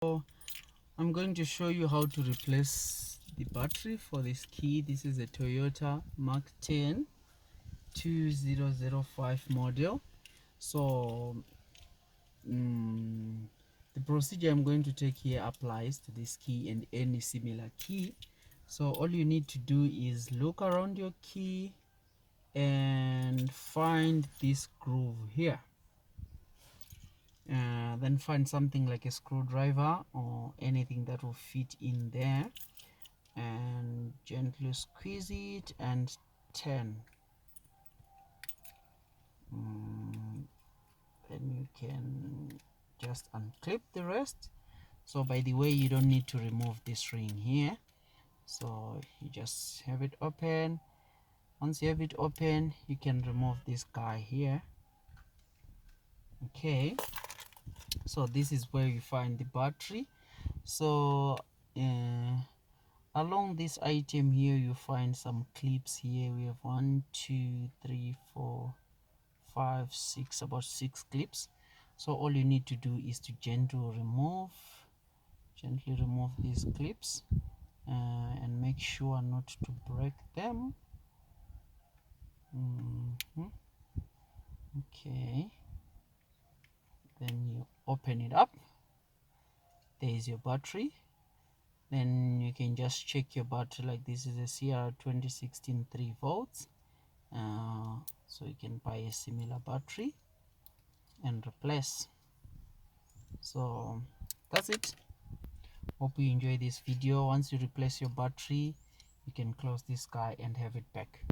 So I'm going to show you how to replace the battery for this key. This is a Toyota Mark 10 2005 model. So the procedure I'm going to take here applies to this key and any similar key. So all you need to do is look around your key and find this groove here. Then find something like a screwdriver or anything that will fit in there and gently squeeze it and turn. Then you can just unclip the rest. So by the way, you don't need to remove this ring here, so you just have it open. Once you have it open, you can remove this guy here. Okay, so this is where you find the battery. So along this item here you find some clips here. We have 1 2 3 4 5 6, about 6 clips. So all you need to do is to gently remove these clips and make sure not to break them. Okay, then you open it up. There is your battery. Then you can just check your battery, like this is a CR 2016 3 volts. So you can buy a similar battery and replace. So that's it. Hope you enjoy this video. Once you replace your battery, you can close this guy and have it back.